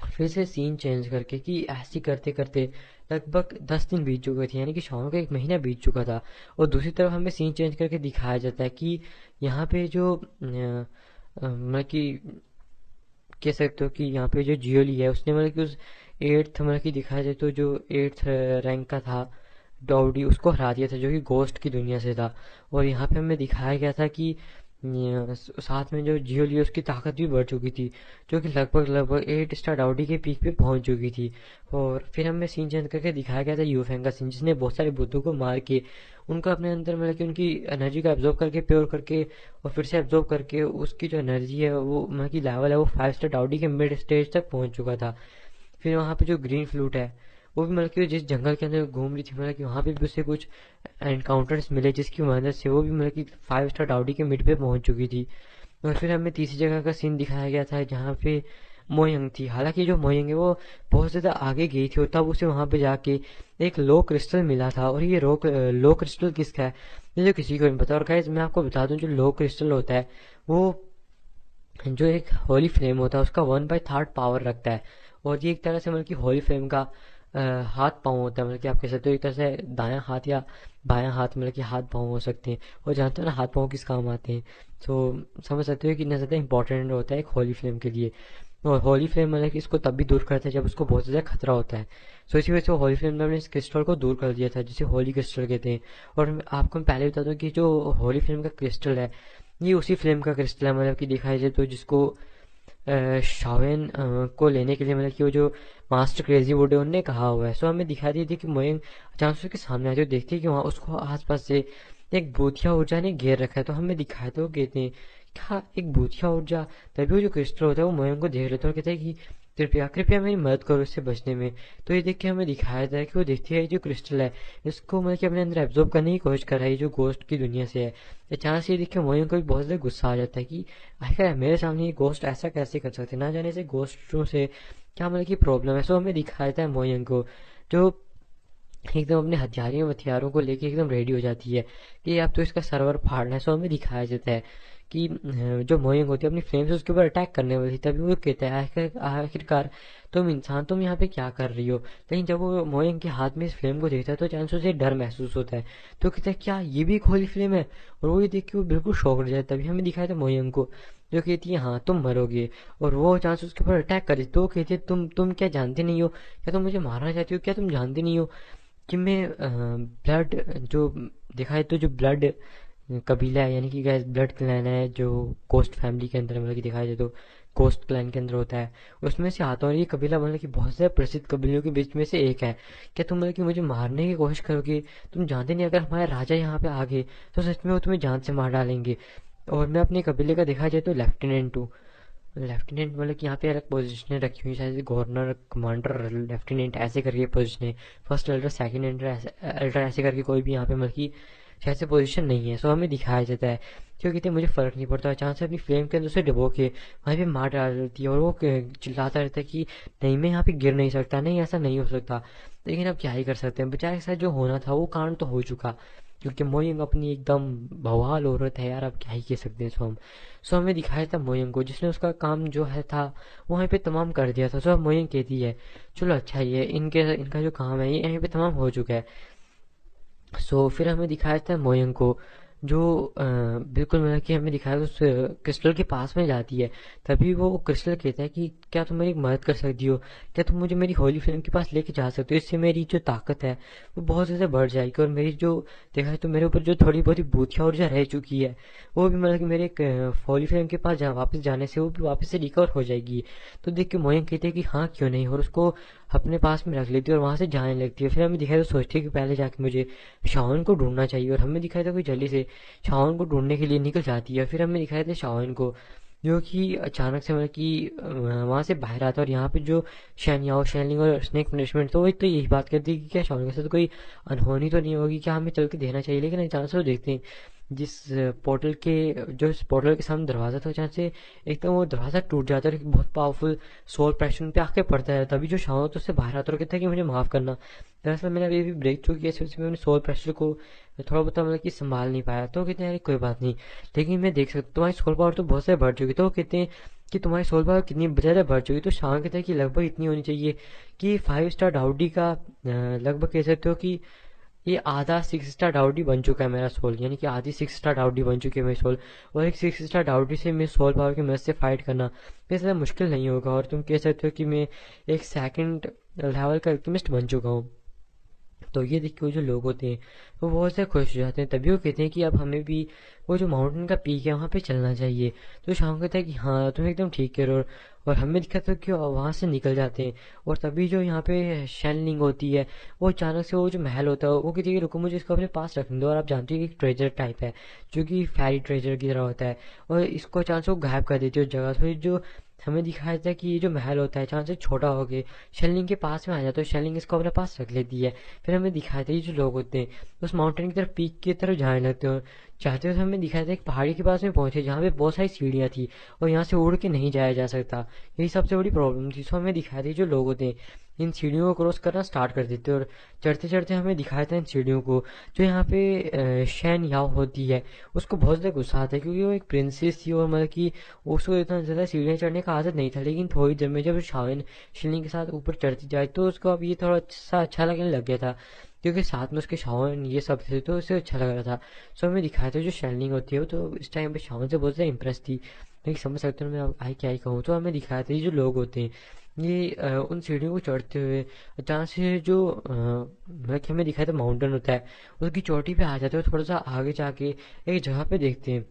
S1: फिर से सीन चेंज करके कि ऐसे करते करते लगभग 10 दिन बीत चुके थे, यानी कि शाम का 1 महीना बीत चुका था। और दूसरी तरफ हमें सीन चेंज करके दिखाया जाता है कि यहाँ पे जो मतलब कि कह सकते हो कि यहाँ पे जो जियोली है उसने मतलब कि उस एट्थ मतलब कि दिखाया जाए तो जो एट्थ रैंक का था डाउडी उसको हरा दिया था जो कि गोस्ट की दुनिया से था। और यहाँ पे हमें दिखाया गया था कि साथ में जो जियोली उसकी ताकत भी बढ़ चुकी थी, जो कि लगभग लगभग 8 स्टार डाउडी के पीक पे पहुंच चुकी थी। और फिर हमें सीन चेंज करके दिखाया गया था यूफेंग का सीन जिसने बहुत सारे बुद्धों को मार के उनका अपने अंदर मतलब कि उनकी एनर्जी को एब्जॉर्ब करके प्योर करके और फिर से एब्जॉर्ब करके उसकी जो एनर्जी है वो मतलब कि लेवल है वो 5 स्टार डाउडी के मिड स्टेज तक पहुंच चुका था। फिर वहाँ पे जो ग्रीन फ्लूट है वो भी मतलब कि जिस जंगल के अंदर घूम रही थी मतलब कि वहाँ पे भी उसे कुछ एनकाउंटर्स मिले जिसकी मदद से वो भी मतलब कि 5 स्टार डाउडी के मिड पे पहुंच चुकी थी। और फिर हमें तीसरी जगह का सीन दिखाया गया था जहाँ पे मोयंग थी। हालांकि जो मोयंग है वो बहुत ज़्यादा आगे गई थी और तब उसे वहाँ पे जाके एक लो क्रिस्टल मिला था, और ये लो क्रिस्टल किसका है ये जो किसी को नहीं पता। और गाइस मैं आपको बता दूं जो लो क्रिस्टल होता है वो जो एक होली फ्लेम होता है उसका 1/3 पावर रखता है, और ये एक तरह से मतलब कि होली फ्लेम का हाथ पाँव होता है, मतलब कि आप कह सकते हो एक तरह से दायां हाथ या बायां हाथ मतलब कि हाथ पाँव हो सकते हैं। और जानते हो ना हाथ पाँव किस काम आते हैं, तो समझ सकते हो कि कितना ज़्यादा इंपॉर्टेंट होता है एक होली फ्लेम के लिए। और होली फ्लेम मतलब कि इसको तब भी दूर करता है जब उसको बहुत ज़्यादा खतरा होता है। सो इसी वजह से होली फ्लेम ने अपने इस क्रिस्टल को दूर कर दिया था जिसे होली क्रिस्टल कहते हैं। और आपको मैं पहले बता दूं कि जो होली फ्लेम का क्रिस्टल है ये उसी फ्लेम का क्रिस्टल है, मतलब कि दिखाया जाए तो जिसको शावेन को लेने के लिए मतलब कि वो जो मास्टर क्रेजी वुड है उनने कहा हुआ है। सो हमें दिखा दी थी कि मोयंग अचानक से उसके सामने आती है, देखती है कि वहाँ उसको आसपास से एक भूतिया ऊर्जा ने घेर रखा है। तो हमें दिखाया तो वो कहते हैं क्या एक भूतिया ऊर्जा, तभी वो जो क्रिस्टल होता है वो मोयंग को देख लेता है और कहता है कि कृपया कृपया मेरी मदद करो इससे बचने में। तो ये देख के हमें दिखाया जाता है कि वो देखती है जो क्रिस्टल है इसको मतलब कि अपने अंदर एब्जॉर्ब करने की कोशिश कर रहा है जो गोस्ट की दुनिया से है। अचानक से ये देख के मोयन को भी बहुत ज़्यादा गुस्सा आ जाता है कि आखिर मेरे सामने ये गोस्ट ऐसा कैसे कर सकते हैं, ना जाने से गोस्टों से क्या मतलब की प्रॉब्लम है। सो हमें दिखाया जाता है मोयन को जो एकदम अपने हथियारों को लेके एकदम रेडी हो जाती है कि अब तो इसका सर्वर फाड़ना है। सो हमें दिखाया जाता है कि जो मोइंग होती है अपनी फ्लेम से उसके ऊपर अटैक करने वाली थी। तभी वो कहता है आखिरकार तुम इंसान तुम यहाँ पे क्या कर रही हो। लेकिन जब वो मोइंग के हाथ में इस फ्लेम को देखता है तो चांस उसे डर महसूस होता है। तो कहता है क्या ये भी एक होली फ्लेम है। और वो ये देख के वो बिल्कुल शॉक हो जाता है। तभी हमें दिखाया था मोइंग को जो कहती है हाँ तुम मरोगे। और वो चांस उसके ऊपर अटैक करे तो वो कहती है तुम क्या जानते नहीं हो, क्या तुम मुझे मारना चाहती हो, क्या तुम जानते नहीं हो कि मैं ब्लड जो देखा है तो जो ब्लड कबीला है यानी कि गैस ब्लड क्लैन है जो कोस्ट फैमिली के अंदर मतलब कि दिखाया जाए तो कोस्ट क्लैन के अंदर होता है उसमें से आता हूँ। ये कबीला मतलब कि बहुत से प्रसिद्ध कबीलों के बीच में से एक है। क्या तुम मतलब कि मुझे मारने की कोशिश करोगे, तुम जानते नहीं अगर हमारे राजा यहाँ पे आ गए तो सच में वो तुम्हें जान से मार डालेंगे। और मैं अपने कबीले का देखा जाए तो लेफ्टिनेंट हूँ। लेफ्टिनेंट मतलब कि यहाँ पे अलग पोजीशनें रखी हुई शायद गवर्नर कमांडर लेफ्टिनेंट ऐसे करके पोजीशनें, फर्स्ट एल्डर सेकंड एल्डर ऐसे करके कोई भी यहाँ पे मतलब कि शायद से पोजीशन नहीं है। सो हमें दिखाया जाता है क्योंकि कहते मुझे फर्क नहीं पड़ता, अचानक से अपनी फ्लेम के अंदर से डुबो के वहीं पे मार डाल देती है। और वो चिल्लाता रहता है कि नहीं मैं यहाँ पे गिर नहीं सकता, नहीं ऐसा नहीं हो सकता। लेकिन अब क्या ही कर सकते हैं, बेचारे के साथ जो होना था वो कांड तो हो चुका क्योंकि मोइंग अपनी एकदम बवाल औरत है यार, अब क्या ही कह सकते हैं। सो हमें दिखाया था मोइंग को जिसने उसका काम जो है था वो वहीं पे तमाम कर दिया था। सो अब मोइंग कहती है चलो अच्छा ये इनका जो काम है ये यहीं पे तमाम हो चुका है। सो फिर हमें दिखाया था मोयंग को जो बिल्कुल मतलब कि हमें दिखाया उस क्रिस्टल के पास में जाती है। तभी वो क्रिस्टल कहता है कि क्या तुम मेरी मदद कर सकती हो, क्या तुम मुझे मेरी होली फ्लेम के पास लेके जा सकते हो, इससे मेरी जो ताकत है वो बहुत ज़्यादा बढ़ जाएगी और मेरी जो देखा है तो मेरे ऊपर जो थोड़ी बहुत भूतिया ऊर्जा रह चुकी है वो भी मतलब कि मेरे एक होली फ्लेम के पास वापस जाने से वो भी वापस से रिकवर हो जाएगी। तो देख के मोयंग कहते हैं कि हाँ क्यों नहीं, और उसको अपने पास में रख लेती है और वहां से जाने लगती है। फिर हमें दिखाई तो सोचती है कि पहले जाके मुझे शाओन को ढूंढना चाहिए और हमें दिखाया था कोई जल्दी से शाओन को ढूंढने के लिए निकल जाती है। फिर हमें दिखाया था शाओन को जो कि अचानक से मतलब कि वहां से बाहर आता है और यहाँ पे जो शैनयाओ शैनलिंग और स्नेक पनिशमेंट तो वो तो यही बात करती है कि क्या शाओन के साथ कोई अनहोनी तो नहीं होगी, क्या हमें चल के देना चाहिए। लेकिन अचानक से वो देखते हैं जिस पोर्टल के जो इस पोर्टल के सामने दरवाजा था अचानक से एकदम वो दरवाजा टूट जाता है और एक बहुत पावरफुल सोल प्रेशर उन पे आके पड़ता है। तभी जो शाओन तो उससे बाहर आता है और कहता है कि मुझे माफ करना, दरअसल मैंने अभी ब्रेक थ्रू किया इस वजह से मैं अपने सोल प्रेशर को थोड़ा बहुत मतलब कि संभाल नहीं पाया। तो कहते हैं अरे कोई बात नहीं, लेकिन मैं देख सकता तुम्हारी सोल पावर तो बहुत से बढ़ चुकी। तो कहते हैं कि तुम्हारी सोल पावर कितनी ज़्यादा बढ़ चुकी। तो शाओन कहता है कि लगभग इतनी होनी चाहिए कि 5 स्टार डाउडी का लगभग कह सकते हो कि ये आधा 6 स्टार डाउडी बन चुका है मेरा सोल, यानी कि आधी 6 स्टार डाउडी बन चुकी है मेरी सोल। और एक 6 स्टार डाउडी से मेरे सोल पावर की मदद से फाइट करना मेरे ज़्यादा मुश्किल नहीं होगा। और तुम कह सकते हो कि मैं एक सेकंड लेवल का अल्केमिस्ट बन चुका हूँ। तो ये देख के वो जो लोग होते हैं वो बहुत से खुश हो जाते हैं। तभी वो कहते हैं कि अब हमें भी वो जो माउंटेन का पीक है वहाँ पे चलना चाहिए। तो शाम कहता है कि हाँ तुम एकदम ठीक कह रहे हो। और हमें दिखा था कि वहाँ से निकल जाते हैं। और तभी जो यहाँ पे शैनलिंग होती है वो अचानक से वो जो महल होता है वो कहती है कि रुको मुझे इसको अपने पास रखने दो। और आप जानते हो कि एक ट्रेजर टाइप है जो कि फैरी ट्रेजर की तरह होता है और इसको अचानक से वो गायब कर देती है उस जगह से। जो हमें दिखाया जाता है कि ये जो महल होता है अचानक से छोटा हो गया शेलिंग के पास में आ जाता है, शेलिंग इसको अपने पास रख लेती है। फिर हमें दिखाया था ये जो लोग होते हैं उस माउंटेन की तरफ पीक की तरफ जाने लगते हैं। चाहते हुए हमें दिखाया था एक पहाड़ी के पास में पहुंचे जहाँ पे बहुत सारी सीढ़ियाँ थी और यहाँ से उड़ के नहीं जाया जा सकता, यही सबसे बड़ी प्रॉब्लम थी। सो हमें दिखाया था जो लोग होते हैं इन सीढ़ियों को क्रॉस करना स्टार्ट कर देते हैं। और चढ़ते चढ़ते हमें दिखाया था इन सीढ़ियों को जो यहाँ पे शैन याओ होती है उसको बहुत ज़्यादा गुस्सा आता है क्योंकि वो एक प्रिंसेस थी और मतलब कि उसको इतना ज़्यादा सीढ़ियाँ चढ़ने का आदत नहीं था। लेकिन थोड़ी देर में जब शाओन शिलिंग के साथ ऊपर चढ़ती जाए तो उसको अब ये थोड़ा सा अच्छा लगने लग गया था क्योंकि साथ में उसके शाओन ये सब थे तो उसे अच्छा लग रहा था। सो हमें दिखाया था जो शेलिंग होती है वो तो इस टाइम पे शाओन से बहुत ज़्यादा इंप्रेस थी। लेकिन समझ सकते हो मैं अब आई क्या ही कहूँ। तो हमें दिखाया था ये जो लोग होते हैं ये उन सीढ़ियों को चढ़ते हुए अचानक से जो मतलब कि हमें दिखाया था माउंटेन होता है उसकी चोटी पे आ जाते हैं और थोड़ा सा आगे जाके एक जगह पे देखते हैं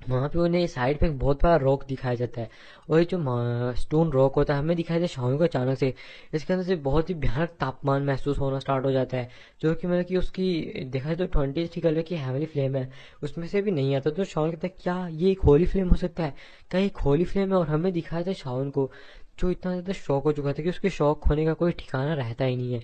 S1: वहां पे उन्हें साइड पे एक बहुत बड़ा रॉक दिखाया जाता है। और ये जो स्टोन रॉक होता है हमें दिखाई देता है शाम को अचानक से इसके अंदर से बहुत ही भयानक तापमान महसूस होना स्टार्ट हो जाता है जो कि मतलब कि उसकी देखा जाए तो 20 कलर की हेवली फ्लेम है उसमें से भी नहीं आता। तो शावन कहता है क्या ये एक होली फ्लेम हो सकता है, क्या एक होली फ्लेम है। और हमें दिखाया था शावन को जो इतना ज़्यादा शौक हो चुका था कि उसके शौक होने का कोई ठिकाना रहता ही नहीं है।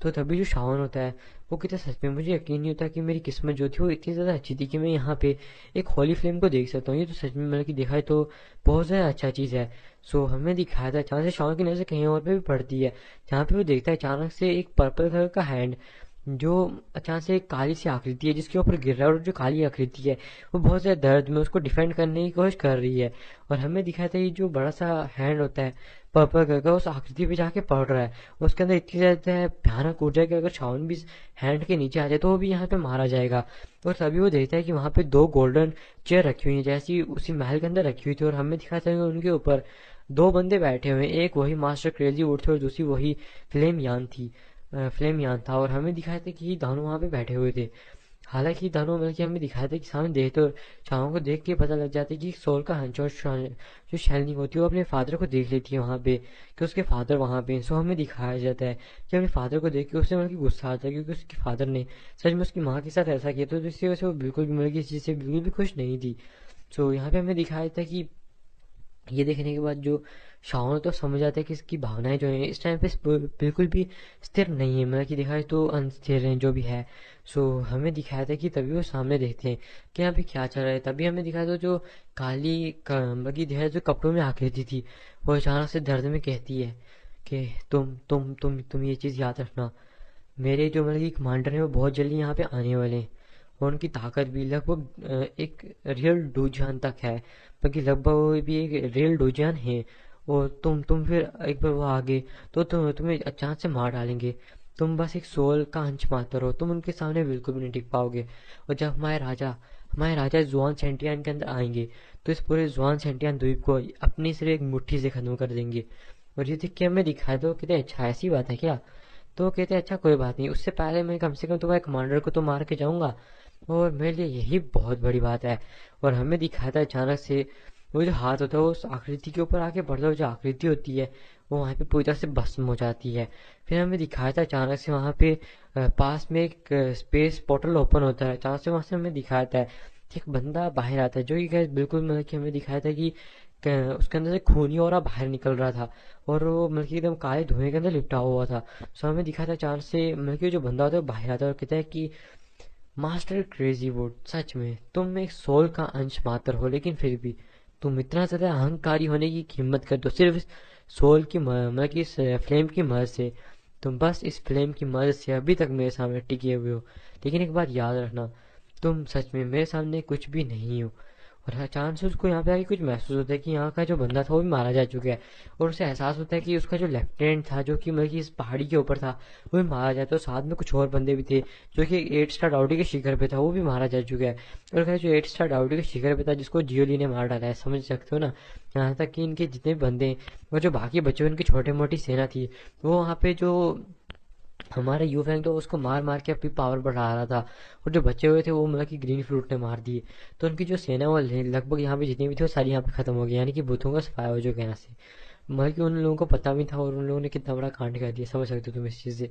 S1: तो तभी जो शावन होता है वो कहता है सच में मुझे यकीन नहीं होता कि मेरी किस्मत जो थी वो इतनी ज़्यादा अच्छी थी कि मैं यहाँ पे एक होली फ्लेम को देख सकता हूँ। ये तो सच में मतलब कि देखा है तो बहुत ज़्यादा अच्छा चीज़ है। सो हमें दिखाया था अचानक से शावन की नज़र कहीं और पे भी पड़ती है, जहाँ पे वो देखता है अचानक से एक पर्पल कलर का हैंड जो अचानक से एक काली सी आकृति है जिसके ऊपर गिर रहा है, और जो काली आकृति है वो बहुत ज़्यादा दर्द में उसको डिफेंड करने की कोशिश कर रही है। और हमें दिखाया था ये जो बड़ा सा हैंड होता है पर्पल कलर का उस आकृति पे जाके पड़ रहा है, उसके अंदर इतनी ज़्यादा भयानक ऊर्जा है कि अगर शावन भी हैंड के नीचे आ जाए तो वो भी यहाँ पे मारा जाएगा। और तभी वो देखता है कि वहाँ पे दो गोल्डन चेयर रखी हुई है जैसी उसी महल के अंदर रखी हुई थी, और हमें दिखाया था कि उनके ऊपर दो बंदे बैठे हुए हैं, एक वही मास्टर क्रेजी वुड थे और दूसरी वही फ्लेम यान थी, फ्लेम यान था। और हमें दिखाया था कि दोनों वहाँ पे बैठे हुए थे। हालांकि दोनों मतलब कि हमें दिखाया था कि सामने देख तो शाम को देख के पता लग जाता है कि सोल का हंच और जो शैलनी होती है वो अपने फादर को देख लेती है वहाँ पे कि उसके फादर वहाँ पे हैं। सो हमें दिखाया जाता है कि अपने फादर को देख के उससे मतलब कि गुस्सा आता है क्योंकि उसके फादर ने सच में उसकी माँ के साथ ऐसा किया, तो इसकी वजह से वो बिल्कुल भी मतलब कि इस चीज़ से बिल्कुल भी खुश नहीं थी। सो यहाँ पे हमें दिखाया जाता है कि ये देखने के बाद जो शाओन तो समझ आता है कि इसकी भावनाएं जो हैं इस टाइम पे बिल्कुल भी स्थिर नहीं है, मतलब कि देखा जाए तो अनस्थिर हैं जो भी है। सो हमें दिखाया था कि तभी वो सामने देखते हैं कि यहाँ पे क्या चल रहा है। तभी हमें दिखाया था जो मतलब कि देखा जाए जो कपड़ों में आकृति थी वो अचानक से दर्द में कहती है कि तुम ये चीज़ याद रखना, मेरे जो मतलब कि कमांडर हैं वो बहुत जल्दी यहाँ पे आने वाले हैं, और उनकी ताकत भी लगभग एक रियल डोजियन तक है, बल्कि लगभग वो भी एक रियल डोजियन है। और तुम फिर एक बार वो आगे तो तुम्हें अचानक से मार डालेंगे। तुम बस एक सोल का अंश मात्र हो, तुम उनके सामने बिल्कुल भी नहीं टिक पाओगे। और जब हमारे राजा जुआन सेंटियान के अंदर आएंगे तो इस पूरे जुआन सेंटियान द्वीप को अपनी सिर्फ एक मुट्ठी से खत्म कर देंगे। और ये देख के हमें दिखाया तो कहते अच्छा ऐसी बात है क्या। तो कहते अच्छा कोई बात नहीं, उससे पहले मैं कम से कम तुम्हारे कमांडर को तो मार के जाऊंगा, और मेरे लिए यही बहुत बड़ी बात है। और हमें दिखाया था अचानक से वो जो हाथ होता है वो उस आकृति के ऊपर आके पड़ता है, जो आकृति होती है वो वहाँ पे पूरी तरह से भस्म हो जाती है। फिर हमें दिखाया था अचानक से वहाँ पे पास में एक स्पेस पोर्टल ओपन होता है, अचानक से वहाँ से हमें दिखाया था कि एक बंदा बाहर आता है जो कि guys बिल्कुल मतलब कि हमें दिखाया था कि उसके अंदर से खूनी और बाहर निकल रहा था, और वो मतलब कि एकदम काले धुएं के अंदर लिपटा हुआ था। सो हमें दिखा था अचानक से मतलब कि जो बंदा होता है वो बाहर आता है और कहता है कि मास्टर क्रेजी वुड, सच में तुम एक सोल का अंश मात्र हो, लेकिन फिर भी तुम इतना ज्यादा अहंकारी होने की हिम्मत कर दो सिर्फ इस सोल की मतलब कि इस फ्लेम की मदद से। तुम बस इस फ्लेम की मदद से अभी तक मेरे सामने टिके हुए हो, लेकिन एक बात याद रखना, तुम सच में मेरे सामने कुछ भी नहीं हो। और अचानक से उसको यहाँ पे आके कुछ महसूस होता है कि यहाँ का जो बंदा था वो भी मारा जा चुका है, और उसे एहसास होता है कि उसका जो लेफ्टिनेंट था जो कि मतलब कि इस पहाड़ी के ऊपर था वो भी मारा जाता है, और साथ में कुछ और बंदे भी थे जो कि 8 स्टार डाउटी के शिखर पे था वो भी मारा जा चुका है। और खैर जो 8 स्टार डाउटी के शिखर पे था जिसको जियोली ने मार डाला है, समझ सकते हो ना। यहाँ तक कि इनके जितने भी बंदे हैं और जो बाकी बचे हुए इनकी छोटी मोटी सेना थी वो वहाँ पे जो हमारे यू फैंग तो उसको मार मार के अपनी पावर बढ़ा रहा था, और जो बचे हुए थे वो मतलब कि ग्रीन फ्रूट ने मार दिए। तो उनकी जो सेना वो लगभग यहाँ पे जितनी भी थी वो सारी यहाँ पे खत्म हो गई, यानी कि भूतों का सफाया हो चुका है यहाँ से। मतलब कि उन लोगों को पता भी था और उन लोगों ने कितना बड़ा कांड कर दिया, समझ सकते हो तुम इस चीज़ से।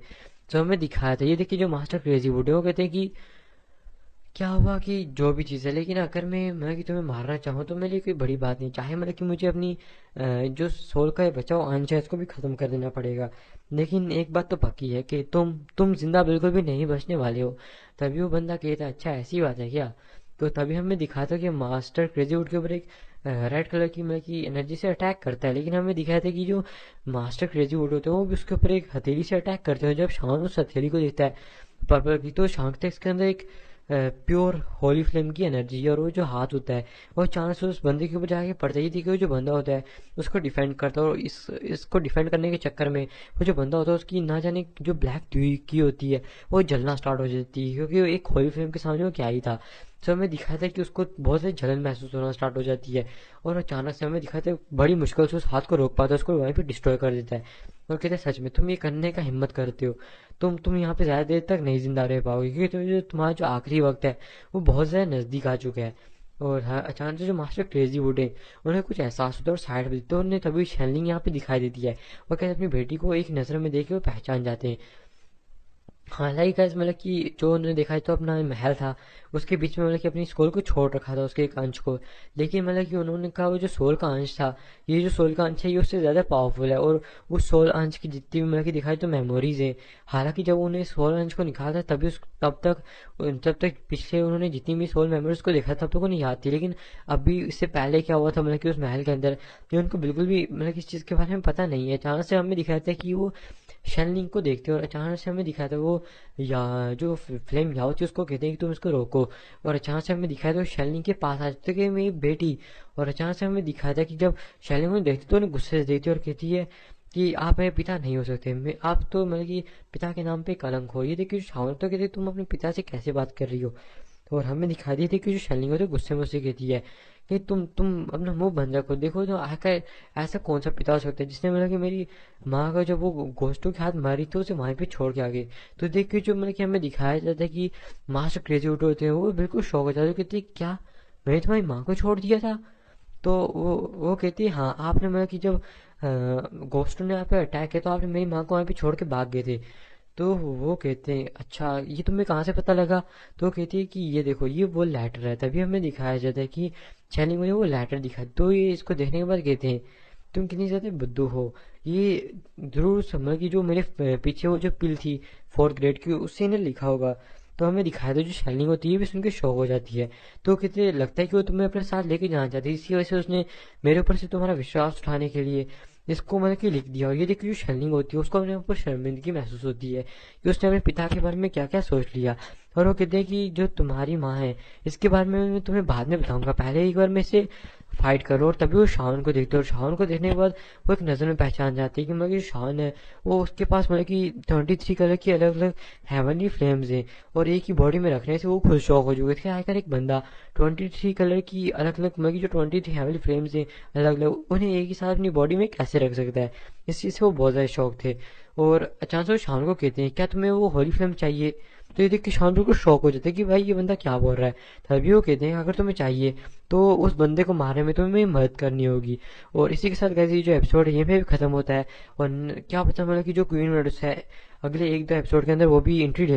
S1: तो हमें दिखाया था ये देखिए जो मास्टर क्रेजी वुड है वो कहते हैं कि क्या हुआ कि जो भी चीज़ है, लेकिन अगर मैं कि तुम्हें मारना चाहूँ तो मेरे लिए कोई बड़ी बात नहीं, चाहे मतलब कि मुझे अपनी जो सोल का ये बचा हुआ अंश है इसको भी ख़त्म कर देना पड़ेगा, लेकिन एक बात तो पक्की है कि तुम जिंदा बिल्कुल भी नहीं बचने वाले हो। तभी वो बंदा कहता है अच्छा ऐसी बात है क्या। तो तभी हमें दिखाया था कि मास्टर क्रेजी वुड के ऊपर एक रेड कलर की मतलब की एनर्जी से अटैक करता है, लेकिन हमें दिखाया था कि जो मास्टर क्रेजी वुड होते हैं वो भी उसके ऊपर एक हथेली से अटैक करते हैं। जब शान उस हथेली को देखता है पर्पल की तो शान तक इसके अंदर एक प्योर होली फ्लेम की एनर्जी है, और वो जो हाथ होता है वो अचानक से उस बंदे के ऊपर जाके पड़ता है। थी कि वो जो बंदा होता है उसको डिफेंड करता है, और इसको डिफेंड करने के चक्कर में वो जो बंदा होता है उसकी ना जाने जो ब्लैक की होती है वो जलना स्टार्ट हो जाती है, क्योंकि वो एक होली फ्लेम के सामने वो क्या ही था। तो हमें दिखाया था कि उसको बहुत से जलन महसूस होना स्टार्ट हो जाती है, और अचानक से हमें दिखाया था बड़ी मुश्किल से उस हाथ को रोक पाता है, उसको वहीं पे डिस्ट्रॉय कर देता है। और कहते हैं सच में तुम ये करने का हिम्मत करते हो, तुम यहाँ पे ज्यादा देर तक नहीं जिंदा रह पाओगे, क्योंकि तुम्हारा जो आखिरी वक्त है वो बहुत ज्यादा नजदीक आ चुका है। और हाँ अचानक से जो मास्टर क्रेजी वुड है उन्हें कुछ एहसास होता है और साइड में तो उन्हें तभी शेलिंग यहाँ पे दिखाई देती है, और कहते अपनी बेटी को एक नजर में देख के वो पहचान जाते हैं। हालांकि गाइस मतलब कि जो उन्होंने देखा है तो अपना महल था उसके बीच में मतलब कि अपनी स्कूल को छोड़ रखा था उसके एक अंश को। लेकिन मतलब कि उन्होंने कहा वो जो सोल का अंश था, ये जो सोल का अंश है ये उससे ज़्यादा पावरफुल है, और उस सोल अंश की जितनी भी मतलब कि दिखाई तो मेमोरीज है। हालांकि जब उन्हें सोल अंश को निकाला था तभी उस तब तक पिछले उन्होंने जितनी भी सोल मेमोरीज को देखा तब तक उन्हें याद थी। लेकिन अभी इससे पहले क्या हुआ था मतलब कि उस महल के अंदर, ये उनको बिल्कुल भी मतलब कि इस चीज़ के बारे में पता नहीं है। अचानक से हमें दिखाया था कि वो शेनलिंग को देखते हैं और अचानक से हमें दिखाया था वो या जो फ्लेम याओ थी उसको कहते हैं कि तुम इसको रोको। और अचानक से हमें दिखाया था वो शेनलिंग के पास आ जाते कि मेरी बेटी। और अचानक से हमें दिखाया था कि जब शेनलिंग उन्हें देखती तो उन्हें गुस्से से देखती और कहती है कि आप मेरे पिता नहीं हो सकते, मैं आप तो मतलब कि पिता के नाम पे कलंक हो। ये देखिए शावन तो कहते तुम अपने पिता से कैसे बात कर रही हो। और हमें दिखा दी थी कि जो शेलिंग होती है गुस्से में उससे कहती है कि तुम अपना मुंह बंद रखो, देखो तो आखिर ऐसा कौन सा पिता हो सकता है जिसने मतलब कि मेरी माँ का जब वो गोश्तों के हाथ मारी तो उसे वहीं पे छोड़ के आ गई। तो देख के जो मतलब कि हमें दिखाया जाता है कि माँ से क्रेजी उठ होते हैं, वो बिल्कुल शौक हो जाते हैं, कहती है, क्या मैंने तुम्हारी माँ को छोड़ दिया था। तो वो कहती है हाँ आपने मतलब कि जब गोस्टों ने आप पे अटैक किया तो आपने मेरी माँ को वहाँ पे छोड़ के भाग गए थे। तो वो कहते हैं अच्छा ये तुम्हें कहाँ से पता लगा। तो वो कहती है कि ये देखो ये वो लेटर है। तभी हमें दिखाया जाता है कि शैली मुझे वो लेटर दिखा, तो ये इसको देखने के बाद कहते हैं तुम कितनी ज़्यादा बुद्धू हो। ये जरूर समझ कि जो मेरे पीछे वो जो पिल थी 4th ग्रेड की उससे ने लिखा होगा। तो हमें दिखाया था जो शेलिंग होती है भी सुन के शौक हो जाती है। तो कहते लगता है कि वो तुम्हें अपने साथ लेके जाना चाहती है, इसी वजह से उसने मेरे ऊपर से तुम्हारा विश्वास उठाने के लिए इसको मतलब कि लिख दिया। और ये देखिए जो शेलिंग होती है उसको अपने ऊपर शर्मिंदगी महसूस होती है कि उसने अपने पिता के बारे में क्या क्या सोच लिया। और वो कहते हैं कि जो तुम्हारी माँ है इसके बारे में मैं तुम्हें बाद में बताऊंगा, पहले एक बार मैं इसे फाइट करो। और तभी वो शावन को देखते हैं और शावन को देखने के बाद वो एक नज़र में पहचान जाती है कि मतलब कि शावन है वो उसके पास मतलब कि 23 कलर की अलग अलग हेवनली फ्लेम्स हैं। और एक ही बॉडी में रखने से वो खुद शौक हो चुके थे आखिर एक बंदा 23 कलर की अलग अलग मतलब कि जो 23 हेवनली फ्लेम्स हैं अलग अलग उन्हें एक ही साथ अपनी बॉडी में कैसे रख सकता है। इस चीज़ से वो बहुत ज़्यादा शौक थे। और अचानक से वो शान को कहते हैं क्या तुम्हें वो होली फ्लेम चाहिए। तो ये देख के शान बिल्कुल शौक हो जाता है कि भाई ये बंदा क्या बोल रहा है। तभी वो कहते हैं अगर तुम्हें चाहिए तो उस बंदे को मारने में तुम्हें मेरी मदद करनी होगी। और इसी के साथ गाइस ये जो एपिसोड है ये पे भी खत्म होता है। और क्या पता मतलब कि जो क्वीन मेडुसा है अगले 1-2 एपिसोड के अंदर वो भी एंट्री ले